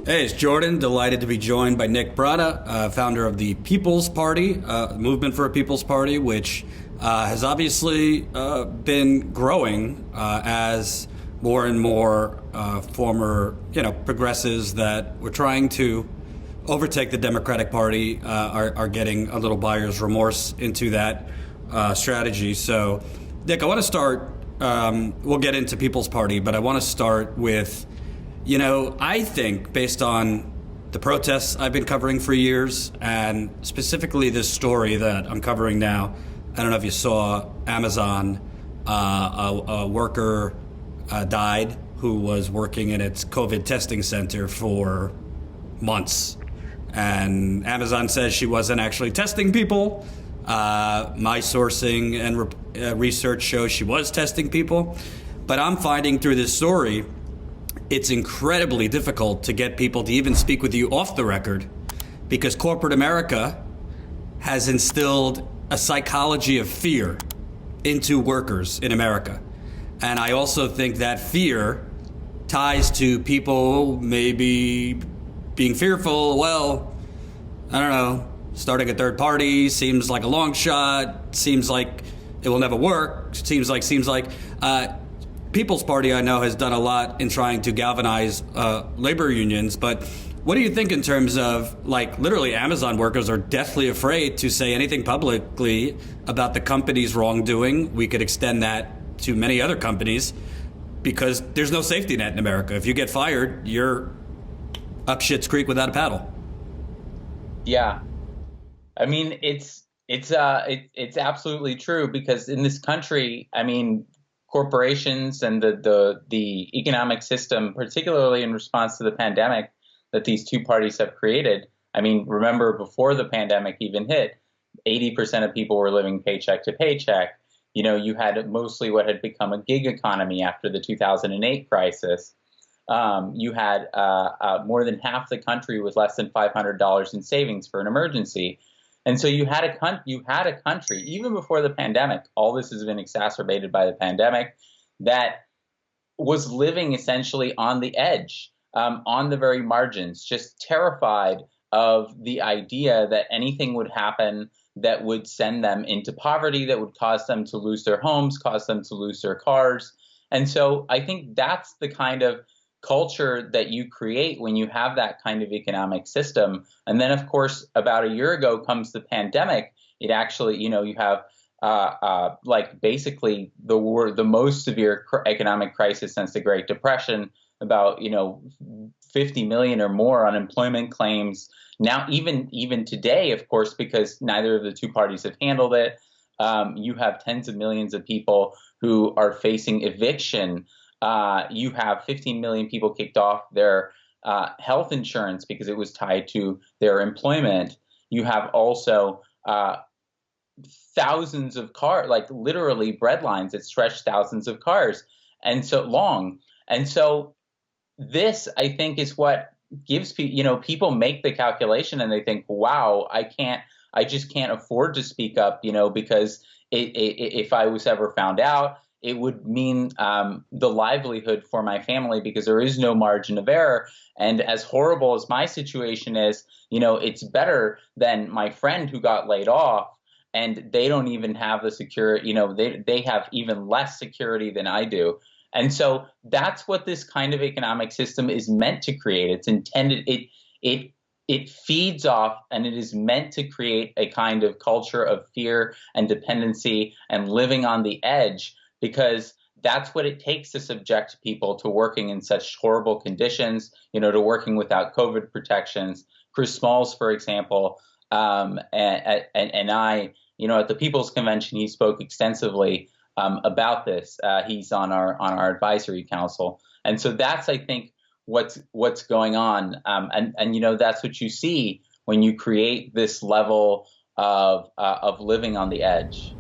Hey, it's Jordan. Delighted to be joined by Nick Brada, founder of the People's Party, Movement for a People's Party, which has obviously been growing as more and more former, progressives that were trying to overtake the Democratic Party are getting a little buyer's remorse into that strategy. So, Nick, I want to start. We'll get into People's Party, but I want to start with. I think based on the protests I've been covering for years, and specifically this story that I'm covering now, I don't know if you saw Amazon, a worker died who was working in its COVID testing center for months. And Amazon says she wasn't actually testing people. My sourcing and research shows she was testing people. But I'm finding through this story, it's incredibly difficult to get people to even speak with you off the record because corporate America has instilled a psychology of fear into workers in America. And I also think that fear ties to people maybe being fearful. Well, I don't know, starting a third party seems like a long shot, seems like it will never work, seems like. People's Party, I know, has done a lot in trying to galvanize labor unions, but what do you think in terms of, literally Amazon workers are deathly afraid to say anything publicly about the company's wrongdoing? We could extend that to many other companies because there's no safety net in America. If you get fired, you're up Schitt's Creek without a paddle. Yeah. I mean, it's absolutely true because in this country, corporations and the economic system, particularly in response to the pandemic that these two parties have created. Remember before the pandemic even hit, 80% of people were living paycheck to paycheck. You had mostly what had become a gig economy after the 2008 crisis. You had more than half the country with less than $500 in savings for an emergency. And so you had a country, even before the pandemic, all this has been exacerbated by the pandemic, that was living essentially on the edge, on the very margins, just terrified of the idea that anything would happen that would send them into poverty, that would cause them to lose their homes, cause them to lose their cars. And so I think that's the kind of culture that you create when you have that kind of economic system. And then, of course, about a year ago comes the pandemic. It actually, you have basically the most severe economic crisis since the Great Depression, about, 50 million or more unemployment claims. Now, even today, of course, because neither of the two parties have handled it, you have tens of millions of people who are facing eviction. You have 15 million people kicked off their health insurance because it was tied to their employment. You have also thousands of cars, literally bread lines that stretch thousands of cars and so long. And so this, I think, is what gives people make the calculation and they think, wow, I just can't afford to speak up, because if I was ever found out, it would mean the livelihood for my family because there is no margin of error. And as horrible as my situation is, it's better than my friend who got laid off and they don't even have the security, they have even less security than I do. And so that's what this kind of economic system is meant to create. It's intended, it feeds off and it is meant to create a kind of culture of fear and dependency and living on the edge, because that's what it takes to subject people to working in such horrible conditions, to working without COVID protections. Chris Smalls, for example, and I, at the People's Convention, he spoke extensively about this. He's on our advisory council. And so that's, I think, what's going on. And that's what you see when you create this level of living on the edge.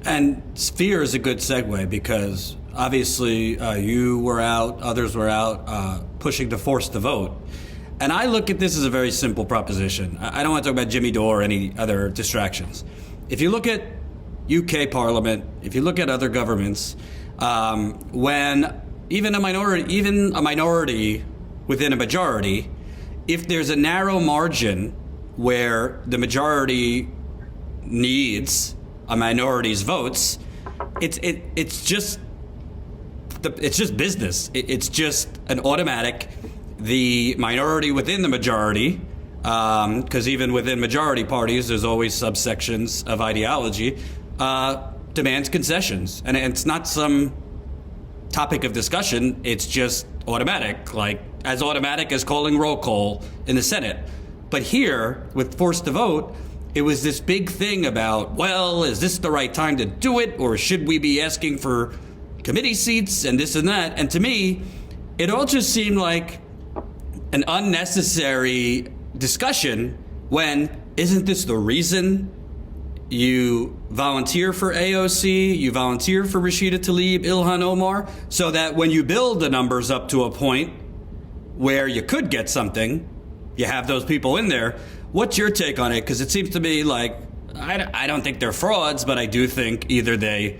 And fear is a good segue because obviously you were out, others were out pushing to force the vote. And I look at this as a very simple proposition. I don't want to talk about Jimmy Dore or any other distractions. If you look at UK Parliament, if you look at other governments, when even a minority within a majority if there's a narrow margin where the majority needs a minority's votes, it's just business. It's just an automatic. The minority within the majority, because even within majority parties, there's always subsections of ideology, demands concessions, and it's not some topic of discussion. It's just automatic, like as automatic as calling roll call in the Senate. But here, with forced to vote, it was this big thing about, well, is this the right time to do it, or should we be asking for committee seats and this and that? And to me, it all just seemed like an unnecessary discussion when isn't this the reason you volunteer for AOC, you volunteer for Rashida Tlaib, Ilhan Omar, so that when you build the numbers up to a point where you could get something, you have those people in there. What's your take on it? Because it seems to me like, I don't think they're frauds, but I do think either they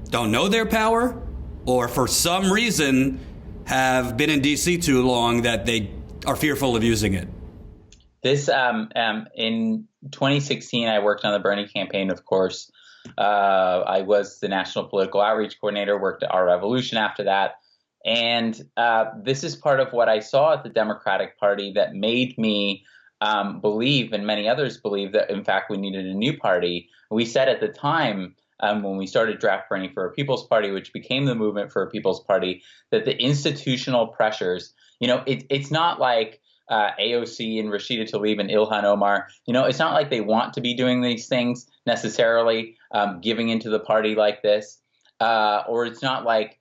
don't know their power or for some reason have been in D.C. too long that they are fearful of using it. This in 2016, I worked on the Bernie campaign, of course. I was the national political outreach coordinator, worked at Our Revolution after that. And this is part of what I saw at the Democratic Party that made me believe, and many others believe, that, in fact, we needed a new party. We said at the time, when we started Draft Bernie for a People's Party, which became the Movement for a People's Party, that the institutional pressures, it's not like AOC and Rashida Tlaib and Ilhan Omar, it's not like they want to be doing these things necessarily, giving into the party like this, or it's not like,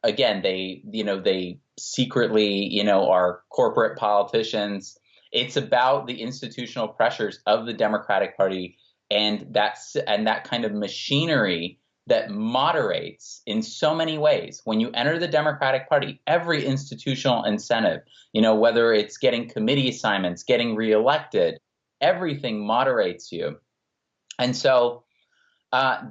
again, they secretly, are corporate politicians. It's about the institutional pressures of the Democratic Party and that kind of machinery that moderates in so many ways. When you enter the Democratic Party, every institutional incentive, whether it's getting committee assignments, getting reelected, everything moderates you. And so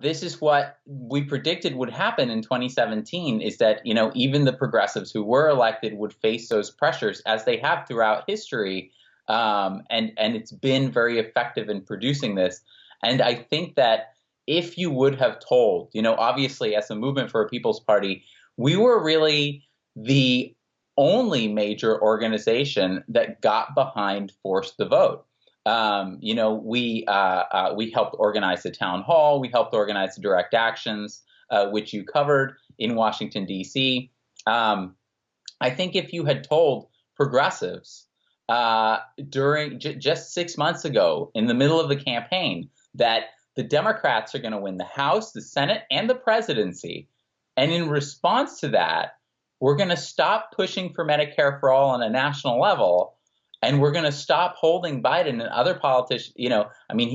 this is what we predicted would happen in 2017, is that, even the progressives who were elected would face those pressures, as they have throughout history. And it's been very effective in producing this. And I think that if you would have told, obviously as a Movement for a People's Party, we were really the only major organization that got behind forced the vote. We helped organize the town hall. We helped organize the direct actions, which you covered in Washington, D.C. I think if you had told progressives during just 6 months ago, in the middle of the campaign, that the Democrats are going to win the House, the Senate, and the presidency, and in response to that, we're going to stop pushing for Medicare for all on a national level, and we're going to stop holding Biden and other politicians. He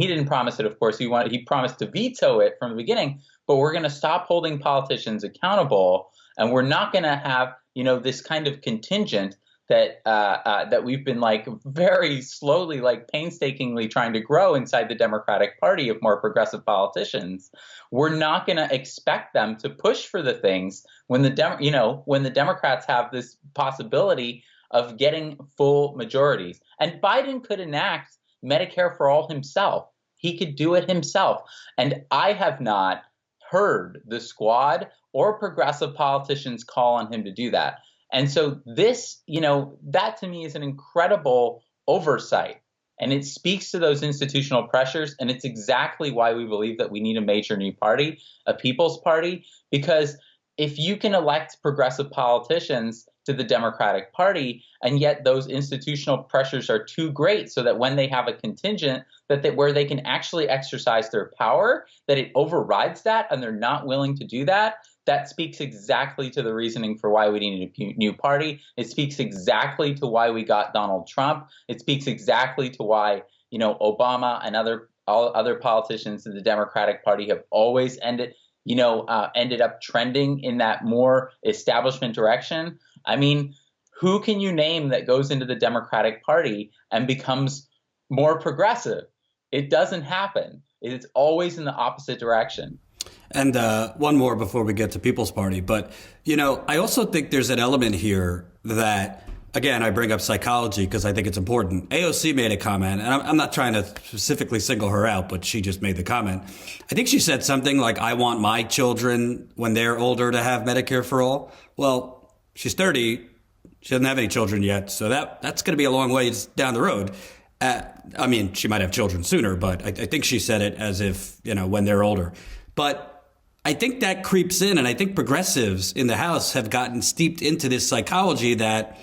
didn't promise it, of course. He promised to veto it from the beginning, but we're going to stop holding politicians accountable, and we're not going to have, this kind of contingent that we've been very slowly, painstakingly trying to grow inside the Democratic Party of more progressive politicians. We're not going to expect them to push for the things when the Democrats have this possibility of getting full majorities. And Biden could enact Medicare for all himself. He could do it himself. And I have not heard the Squad or progressive politicians call on him to do that. And so this, that to me is an incredible oversight. And it speaks to those institutional pressures. And it's exactly why we believe that we need a major new party, a People's Party, because if you can elect progressive politicians to the Democratic Party, and yet those institutional pressures are too great so that when they have a contingent where they can actually exercise their power, that it overrides that and they're not willing to do that, that speaks exactly to the reasoning for why we need a new party. It speaks exactly to why we got Donald Trump. It speaks exactly to why, Obama and all other politicians in the Democratic Party have always ended up trending in that more establishment direction. Who can you name that goes into the Democratic Party and becomes more progressive? It doesn't happen. It's always in the opposite direction. And one more before we get to People's Party. But, I also think there's an element here that again, I bring up psychology because I think it's important. AOC made a comment, and I'm not trying to specifically single her out, but she just made the comment. I think she said something like, I want my children when they're older to have Medicare for all. Well, she's 30. She doesn't have any children yet, so that's going to be a long ways down the road. I mean, she might have children sooner, but I think she said it as if, when they're older. But I think that creeps in, and I think progressives in the House have gotten steeped into this psychology that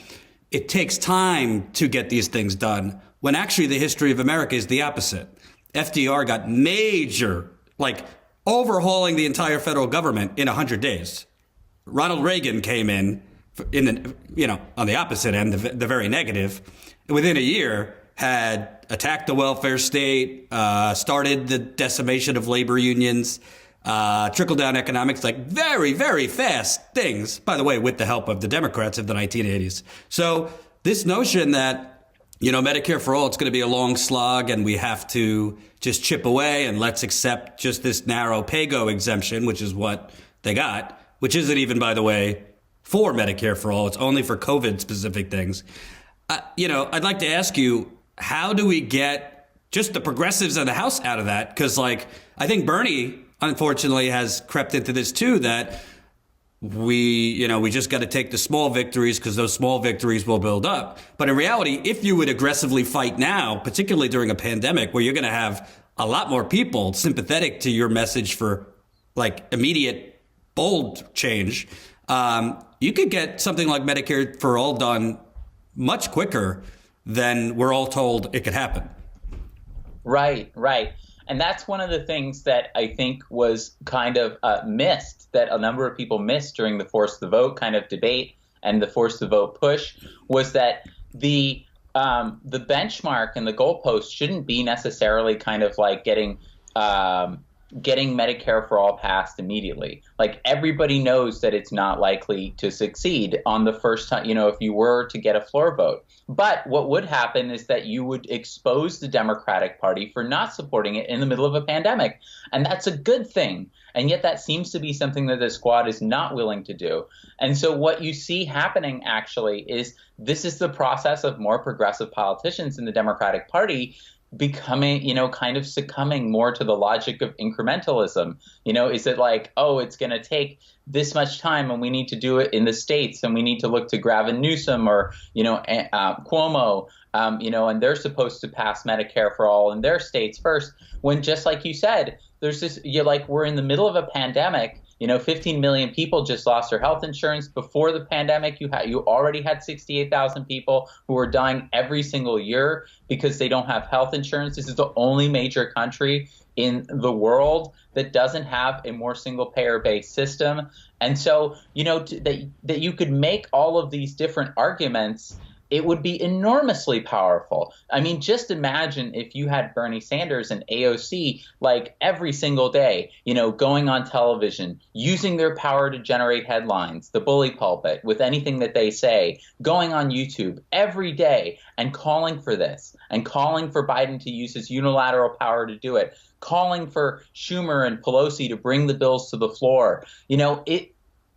it takes time to get these things done, when actually the history of America is the opposite. FDR got major, overhauling the entire federal government in 100 days. Ronald Reagan came in on the opposite end, the very negative. Within a year, had attacked the welfare state, started the decimation of labor unions, trickle-down economics, very, very fast things, by the way, with the help of the Democrats of the 1980s. So this notion that, Medicare for all, it's going to be a long slog and we have to just chip away and let's accept just this narrow pay-go exemption, which is what they got, which isn't even, by the way, for Medicare for all. It's only for COVID-specific things. I'd like to ask you, how do we get just the progressives in the House out of that? Because, I think Bernie, unfortunately, has crept into this too, that we just got to take the small victories because those small victories will build up. But in reality, if you would aggressively fight now, particularly during a pandemic where you're going to have a lot more people sympathetic to your message for immediate, bold change, you could get something like Medicare for all done much quicker than we're all told it could happen. Right. And that's one of the things that I think was kind of missed, that a number of people missed during the force the vote kind of debate and the force the vote push, was that the benchmark and the goalpost shouldn't be necessarily kind of getting Medicare for all passed immediately. Everybody knows that it's not likely to succeed on the first time, if you were to get a floor vote. But what would happen is that you would expose the Democratic Party for not supporting it in the middle of a pandemic. And that's a good thing. And yet that seems to be something that the squad is not willing to do. And so what you see happening actually is this is the process of more progressive politicians in the Democratic Party becoming, kind of succumbing more to the logic of incrementalism. Is it it's going to take this much time and we need to do it in the states and we need to look to Gavin Newsom or, Cuomo, and they're supposed to pass Medicare for all in their states first, when just like you said, there's this, we're in the middle of a pandemic. 15 million people just lost their health insurance. Before the pandemic, you already had 68,000 people who were dying every single year because they don't have health insurance. This is the only major country in the world that doesn't have a more single-payer-based system. And so, that you could make all of these different arguments, it would be enormously powerful. I mean, just imagine if you had Bernie Sanders and AOC every single day, going on television, using their power to generate headlines, the bully pulpit with anything that they say, going on YouTube every day and calling for this and calling for Biden to use his unilateral power to do it, calling for Schumer and Pelosi to bring the bills to the floor.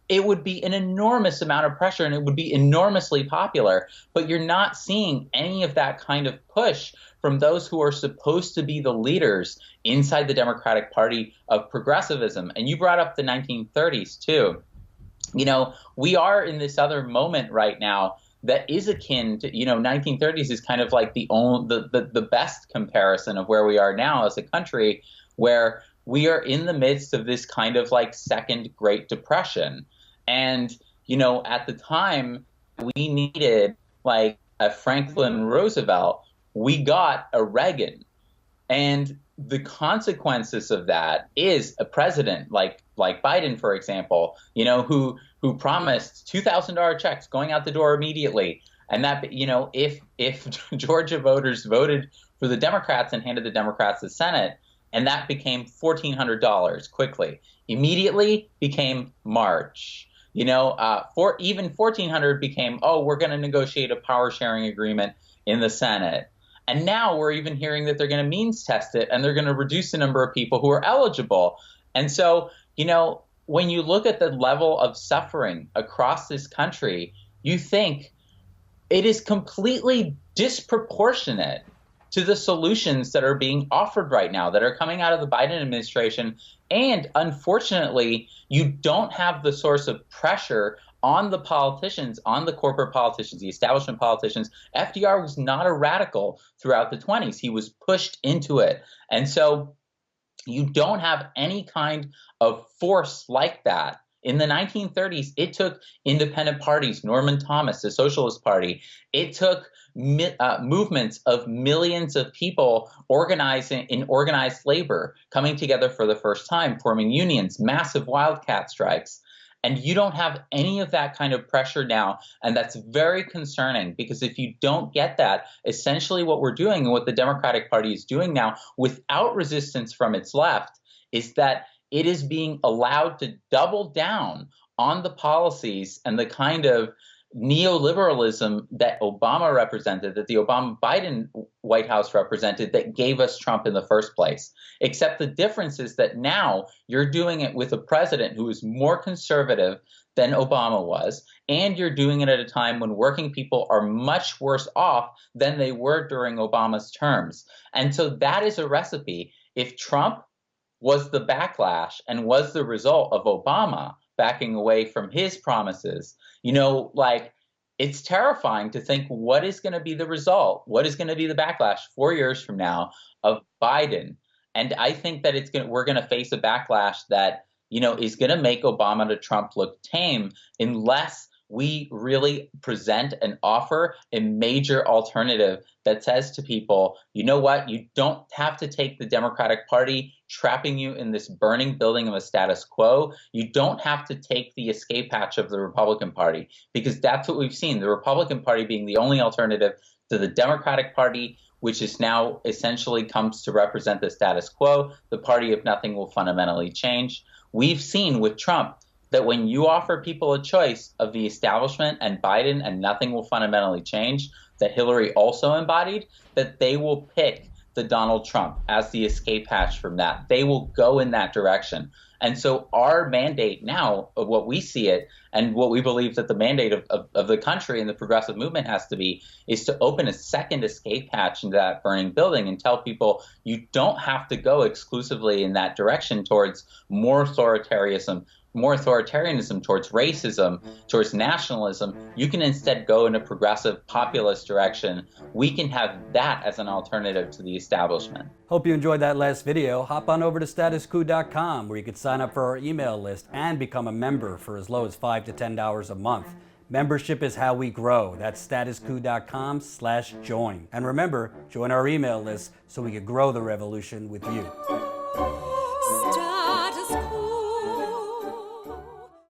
It would be an enormous amount of pressure and it would be enormously popular, but you're not seeing any of that kind of push from those who are supposed to be the leaders inside the Democratic Party of progressivism. And you brought up the 1930s too. We are in this other moment right now that is akin to, 1930s is kind of the best comparison of where we are now as a country, where we are in the midst of this kind of second Great Depression. And, at the time we needed a Franklin Roosevelt, we got a Reagan. And the consequences of that is a president like Biden, for example, who promised $2,000 checks going out the door immediately. And that, if Georgia voters voted for the Democrats and handed the Democrats the Senate, and that became $1,400 quickly, immediately became March. For even 1,400 became, we're going to negotiate a power sharing agreement in the Senate. And now we're even hearing that they're going to means test it and they're going to reduce the number of people who are eligible. And so, when you look at the level of suffering across this country, you think, it is completely disproportionate to the solutions that are being offered right now, that are coming out of the Biden administration. And unfortunately, you don't have the source of pressure on the politicians, on the corporate politicians, the establishment politicians. FDR was not a radical throughout the 20s. He was pushed into it. And so you don't have any kind of force like that. In the 1930s, it took independent parties, Norman Thomas, the Socialist Party. It took movements of millions of people organizing in organized labor, coming together for the first time, forming unions, massive wildcat strikes. And you don't have any of that kind of pressure now. And that's very concerning, because if you don't get that, essentially what we're doing and what the Democratic Party is doing now without resistance from its left is that it is being allowed to double down on the policies and the kind of neoliberalism that Obama represented, that the Obama-Biden White House represented, that gave us Trump in the first place. Except the difference is that now you're doing it with a president who is more conservative than Obama was, and you're doing it at a time when working people are much worse off than they were during Obama's terms. And so that is a recipe. If Trump was the backlash and was the result of Obama backing away from his promises, it's terrifying to think what is going to be the result, what is going to be the backlash 4 years from now of Biden. And I think that we're going to face a backlash that, is going to make Obama to Trump look tame unless we really present and offer a major alternative that says to people, you know what, you don't have to take the Democratic Party trapping you in this burning building of a status quo. You don't have to take the escape hatch of the Republican Party, because that's what we've seen, the Republican Party being the only alternative to the Democratic Party, which is now essentially comes to represent the status quo. The party of nothing will fundamentally change. We've seen with Trump that when you offer people a choice of the establishment and Biden and nothing will fundamentally change, that Hillary also embodied, that they will pick the Donald Trump as the escape hatch from that. They will go in that direction. And so our mandate now, of what we see it, and what we believe that the mandate of the country and the progressive movement has to be, is to open a second escape hatch into that burning building and tell people you don't have to go exclusively in that direction towards more authoritarianism, towards racism, towards nationalism. You can instead go in a progressive populist direction. We can have that as an alternative to the establishment. Hope you enjoyed that last video. Hop on over to statuscoup.com, where you can sign up for our email list and become a member for as low as $5 to $10 a month. Membership is how we grow. That's statuscoup.com/join. And remember, join our email list so we can grow the revolution with you.